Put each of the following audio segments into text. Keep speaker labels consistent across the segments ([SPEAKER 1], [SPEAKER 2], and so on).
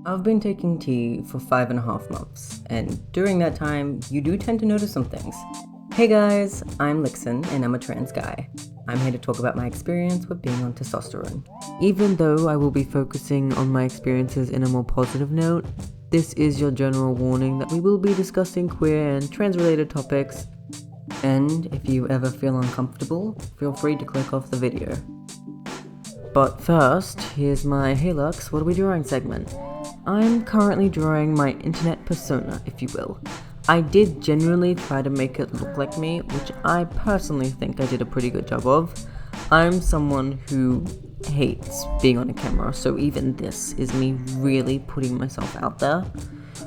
[SPEAKER 1] I've been taking tea for 5.5 months, and during that time, you do tend to notice some things. Hey guys, I'm Lixon, and I'm a trans guy. I'm here to talk about my experience with being on testosterone. Even though I will be focusing on my experiences in a more positive note, this is your general warning that we will be discussing queer and trans-related topics, and if you ever feel uncomfortable, feel free to click off the video. But first, here's my Hey Lux, what are we drawing segment. I'm currently drawing my internet persona, if you will. I did genuinely try to make it look like me, which I personally think I did a pretty good job of. I'm someone who hates being on a camera, so even this is me really putting myself out there.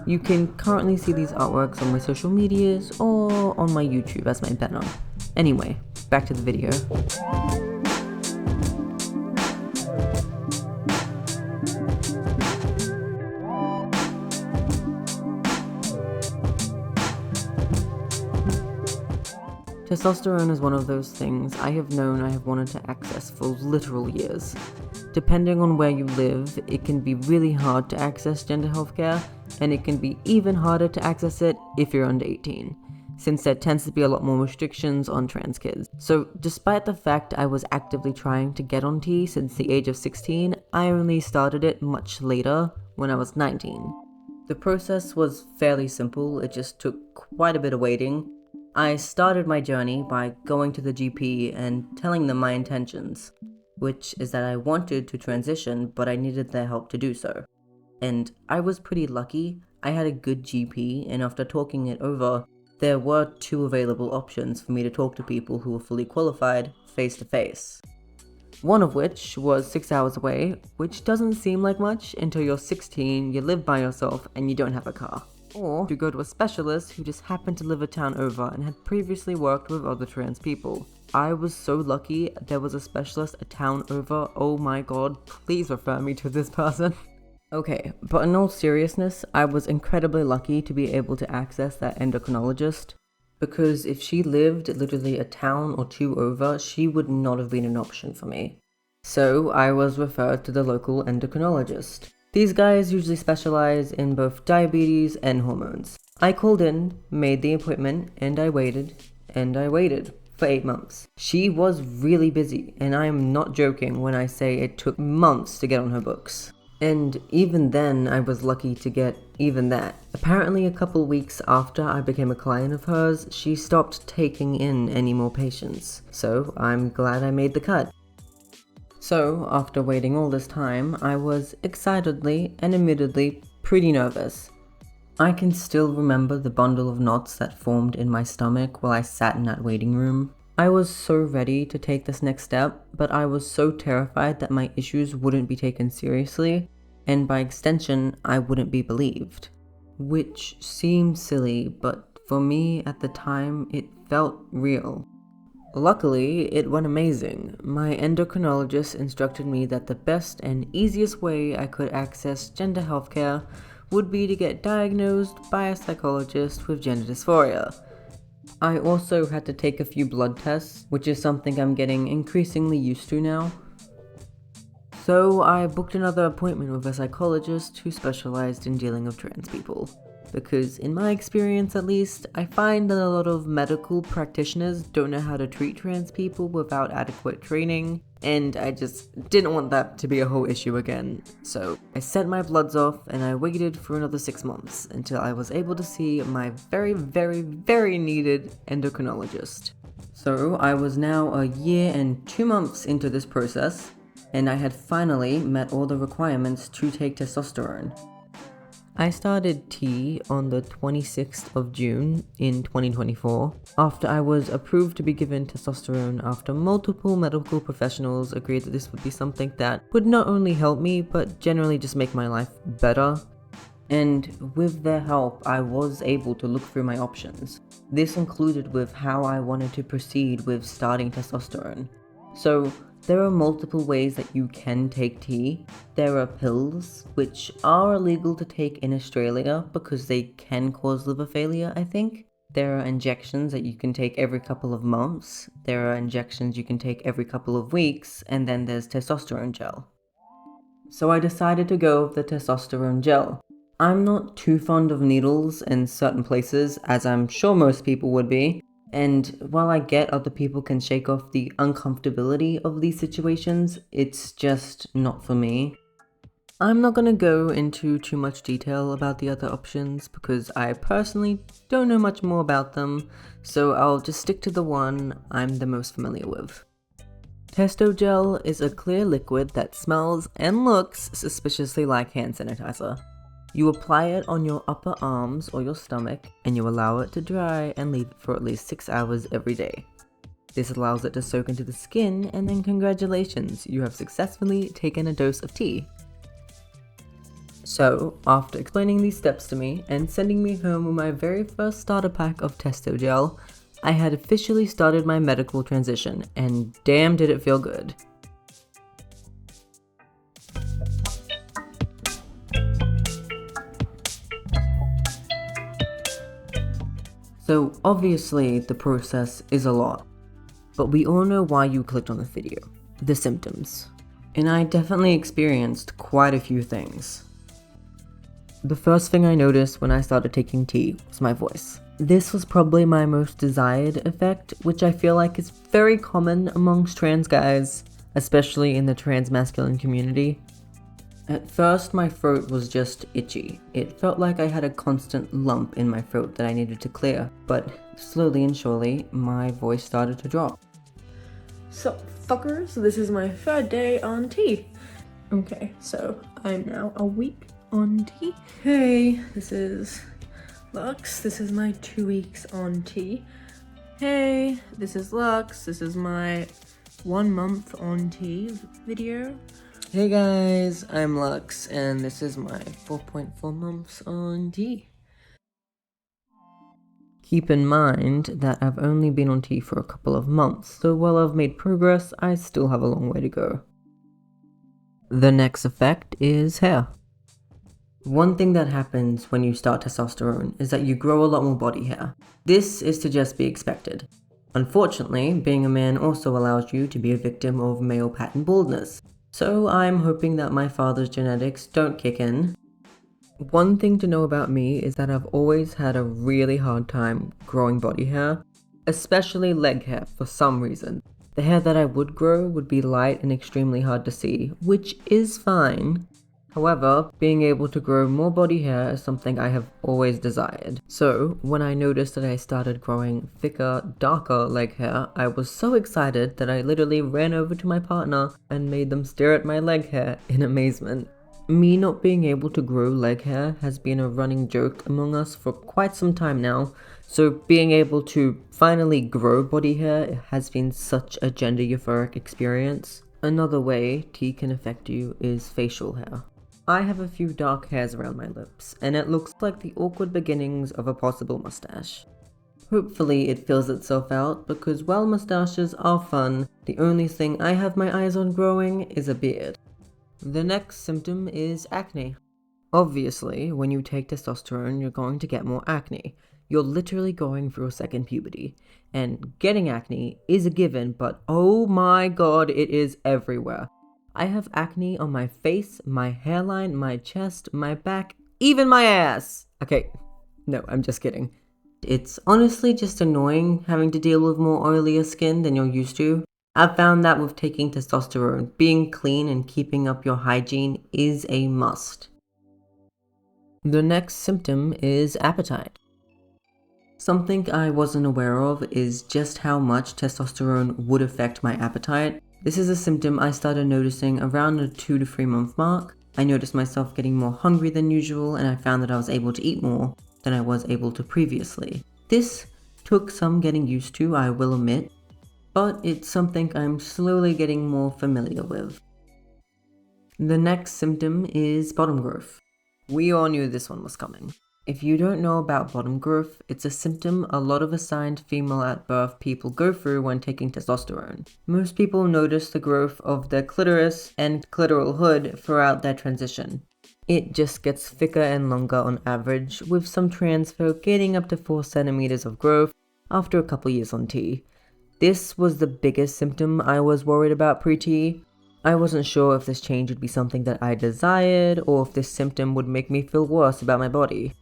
[SPEAKER 1] You can currently see these artworks on my social medias or on my YouTube as my banner. Anyway, back to the video. Testosterone is one of those things I have known I have wanted to access for literal years. Depending on where you live, it can be really hard to access gender healthcare, and it can be even harder to access it if you're under 18, since there tends to be a lot more restrictions on trans kids. So despite the fact I was actively trying to get on T since the age of 16, I only started it much later, when I was 19. The process was fairly simple, it just took quite a bit of waiting. I started my journey by going to the GP and telling them my intentions, which is that I wanted to transition, but I needed their help to do so. And I was pretty lucky. I had a good GP, and after talking it over, there were 2 available options for me to talk to people who were fully qualified face to face. One of which was 6 hours away, which doesn't seem like much until you're 16, you live by yourself, and you don't have a car. Or to go to a specialist who just happened to live a town over and had previously worked with other trans people. I was so lucky there was a specialist a town over. Oh my god, please refer me to this person. Okay, but in all seriousness, I was incredibly lucky to be able to access that endocrinologist, because if she lived literally a town or 2 over, she would not have been an option for me. So I was referred to the local endocrinologist. These guys usually specialize in both diabetes and hormones. I called in, made the appointment, and I waited for 8 months. She was really busy, and I am not joking when I say it took months to get on her books. And even then, I was lucky to get even that. Apparently a couple weeks after I became a client of hers, she stopped taking in any more patients. So I'm glad I made the cut. So, after waiting all this time, I was excitedly and admittedly pretty nervous. I can still remember the bundle of knots that formed in my stomach while I sat in that waiting room. I was so ready to take this next step, but I was so terrified that my issues wouldn't be taken seriously, and by extension, I wouldn't be believed. Which seems silly, but for me at the time, it felt real. Luckily, it went amazing. My endocrinologist instructed me that the best and easiest way I could access gender healthcare would be to get diagnosed by a psychologist with gender dysphoria. I also had to take a few blood tests, which is something I'm getting increasingly used to now. So I booked another appointment with a psychologist who specialized in dealing with trans people. Because in my experience at least, I find that a lot of medical practitioners don't know how to treat trans people without adequate training, and I just didn't want that to be a whole issue again. So I sent my bloods off and I waited for another 6 months until I was able to see my very needed endocrinologist. So I was now a year and 2 months into this process, and I had finally met all the requirements to take testosterone. I started T on the 26th of June in 2024, after I was approved to be given testosterone after multiple medical professionals agreed that this would be something that would not only help me, but generally just make my life better. And with their help, I was able to look through my options. This included with how I wanted to proceed with starting testosterone. So, there are multiple ways that you can take tea. There are pills, which are illegal to take in Australia because they can cause liver failure, I think. There are injections that you can take every couple of months. There are injections you can take every couple of weeks, and then there's testosterone gel. So I decided to go with the testosterone gel. I'm not too fond of needles in certain places, as I'm sure most people would be, and while I get other people can shake off the uncomfortability of these situations, it's just not for me. I'm not gonna go into too much detail about the other options because I personally don't know much more about them, so I'll just stick to the one I'm the most familiar with. Testo gel is a clear liquid that smells and looks suspiciously like hand sanitizer. You apply it on your upper arms or your stomach, and you allow it to dry and leave it for at least 6 hours every day. This allows it to soak into the skin, and then congratulations, you have successfully taken a dose of tea. So, after explaining these steps to me and sending me home with my very first starter pack of Testo gel, I had officially started my medical transition, and damn did it feel good. So obviously the process is a lot, but we all know why you clicked on the video, the symptoms. And I definitely experienced quite a few things. The first thing I noticed when I started taking tea was my voice. This was probably my most desired effect, which I feel like is very common amongst trans guys, especially in the trans masculine community. At first, my throat was just itchy. It felt like I had a constant lump in my throat that I needed to clear, but slowly and surely, my voice started to drop.
[SPEAKER 2] So, fuckers, this is my third day on tea. Okay, so I'm now a week on tea. Hey, this is Lux. This is my 2 weeks on tea. Hey, this is Lux. This is my 1 month on tea video.
[SPEAKER 1] Hey guys, I'm Lux, and this is my 4.4 months on tea. Keep in mind that I've only been on tea for a couple of months, so while I've made progress, I still have a long way to go. The next effect is hair. One thing that happens when you start testosterone is that you grow a lot more body hair. This is to just be expected. Unfortunately, being a man also allows you to be a victim of male pattern baldness. So I'm hoping that my father's genetics don't kick in. One thing to know about me is that I've always had a really hard time growing body hair, especially leg hair for some reason. The hair that I would grow would be light and extremely hard to see, which is fine. However, being able to grow more body hair is something I have always desired. So, when I noticed that I started growing thicker, darker leg hair, I was so excited that I literally ran over to my partner and made them stare at my leg hair in amazement. Me not being able to grow leg hair has been a running joke among us for quite some time now, so being able to finally grow body hair has been such a gender euphoric experience. Another way tea can affect you is facial hair. I have a few dark hairs around my lips, and it looks like the awkward beginnings of a possible mustache. Hopefully it fills itself out, because while mustaches are fun, the only thing I have my eyes on growing is a beard. The next symptom is acne. Obviously, when you take testosterone, you're going to get more acne. You're literally going through a second puberty. And getting acne is a given, but oh my god, it is everywhere. I have acne on my face, my hairline, my chest, my back, even my ass! Okay, no, I'm just kidding. It's honestly just annoying having to deal with more oilier skin than you're used to. I've found that with taking testosterone, being clean and keeping up your hygiene is a must. The next symptom is appetite. Something I wasn't aware of is just how much testosterone would affect my appetite. This is a symptom I started noticing around the 2 to 3 month mark. I noticed myself getting more hungry than usual, and I found that I was able to eat more than I was able to previously. This took some getting used to, I will admit, but it's something I'm slowly getting more familiar with. The next symptom is bottom growth. We all knew this one was coming. If you don't know about bottom growth, it's a symptom a lot of assigned female at birth people go through when taking testosterone. Most people notice the growth of their clitoris and clitoral hood throughout their transition. It just gets thicker and longer on average, with some trans folk getting up to 4 centimeters of growth after a couple years on T. This was the biggest symptom I was worried about pre-T. I wasn't sure if this change would be something that I desired, or if this symptom would make me feel worse about my body.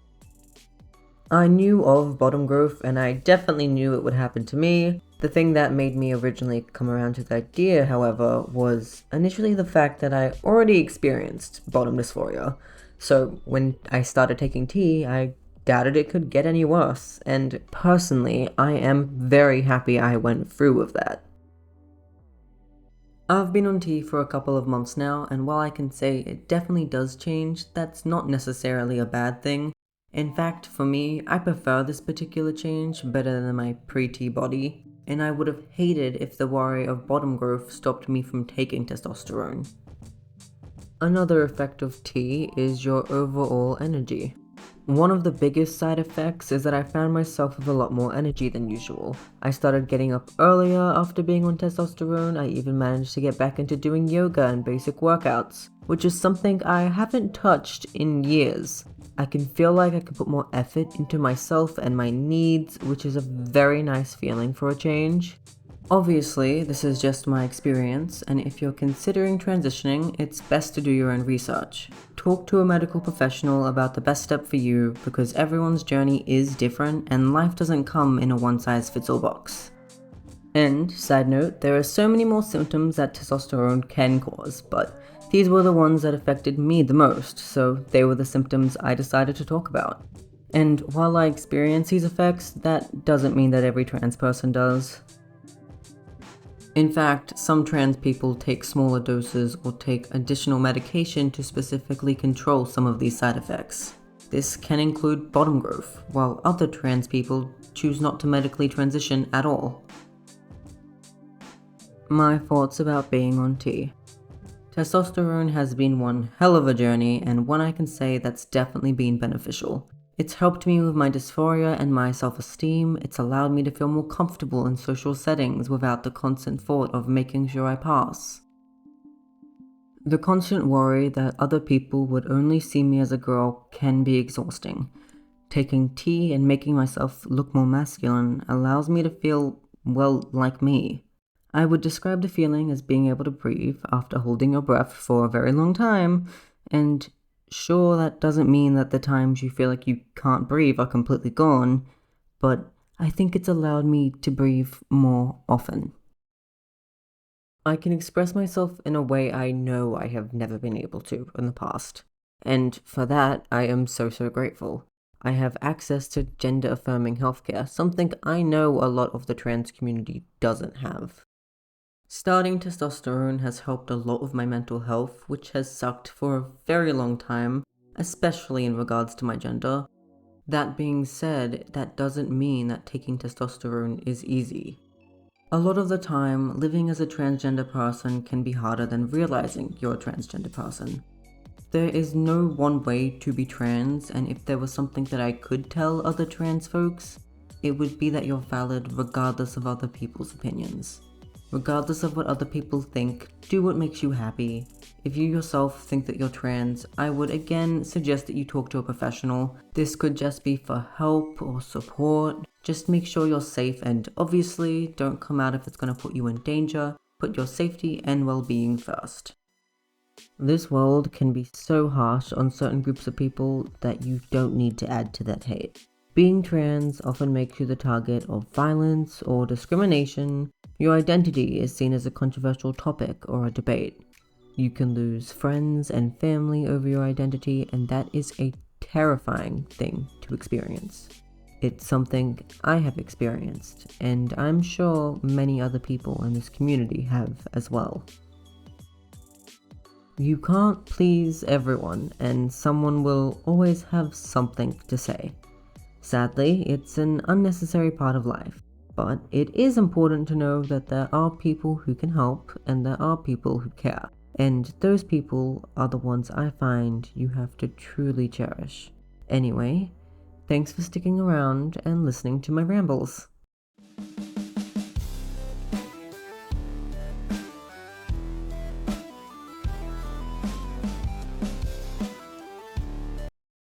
[SPEAKER 1] I knew of bottom growth, and I definitely knew it would happen to me. The thing that made me originally come around to the idea, however, was initially the fact that I already experienced bottom dysphoria. So when I started taking tea, I doubted it could get any worse, and personally, I am very happy I went through with that. I've been on tea for a couple of months now, and while I can say it definitely does change, that's not necessarily a bad thing. In fact, for me, I prefer this particular change better than my pre-tea body, and I would have hated if the worry of bottom growth stopped me from taking testosterone. Another effect of tea is your overall energy. One of the biggest side effects is that I found myself with a lot more energy than usual. I started getting up earlier after being on testosterone. I even managed to get back into doing yoga and basic workouts, which is something I haven't touched in years. I can feel like I can put more effort into myself and my needs, which is a very nice feeling for a change. Obviously, this is just my experience, and if you're considering transitioning, it's best to do your own research. Talk to a medical professional about the best step for you, because everyone's journey is different and life doesn't come in a one-size-fits-all box. And, side note, there are so many more symptoms that testosterone can cause, but these were the ones that affected me the most, so they were the symptoms I decided to talk about. And while I experience these effects, that doesn't mean that every trans person does. In fact, some trans people take smaller doses or take additional medication to specifically control some of these side effects. This can include bottom growth, while other trans people choose not to medically transition at all. My thoughts about being on tea. Testosterone has been one hell of a journey, and one I can say that's definitely been beneficial. It's helped me with my dysphoria and my self-esteem. It's allowed me to feel more comfortable in social settings without the constant thought of making sure I pass. The constant worry that other people would only see me as a girl can be exhausting. Taking tea and making myself look more masculine allows me to feel, well, like me. I would describe the feeling as being able to breathe after holding your breath for a very long time, and sure, that doesn't mean that the times you feel like you can't breathe are completely gone, but I think it's allowed me to breathe more often. I can express myself in a way I know I have never been able to in the past, and for that I am so grateful. I have access to gender-affirming healthcare, something I know a lot of the trans community doesn't have. Starting testosterone has helped a lot with my mental health, which has sucked for a very long time, especially in regards to my gender. That being said, that doesn't mean that taking testosterone is easy. A lot of the time, living as a transgender person can be harder than realizing you're a transgender person. There is no one way to be trans, and if there was something that I could tell other trans folks, it would be that you're valid regardless of other people's opinions. Regardless of what other people think, do what makes you happy. If you yourself think that you're trans, I would again suggest that you talk to a professional. This could just be for help or support. Just make sure you're safe, and obviously don't come out if it's going to put you in danger. Put your safety and well-being first. This world can be so harsh on certain groups of people that you don't need to add to that hate. Being trans often makes you the target of violence or discrimination. Your identity is seen as a controversial topic or a debate. You can lose friends and family over your identity, and that is a terrifying thing to experience. It's something I have experienced, and I'm sure many other people in this community have as well. You can't please everyone, and someone will always have something to say. Sadly, it's an unnecessary part of life. But it is important to know that there are people who can help and there are people who care. And those people are the ones I find you have to truly cherish. Anyway, thanks for sticking around and listening to my rambles.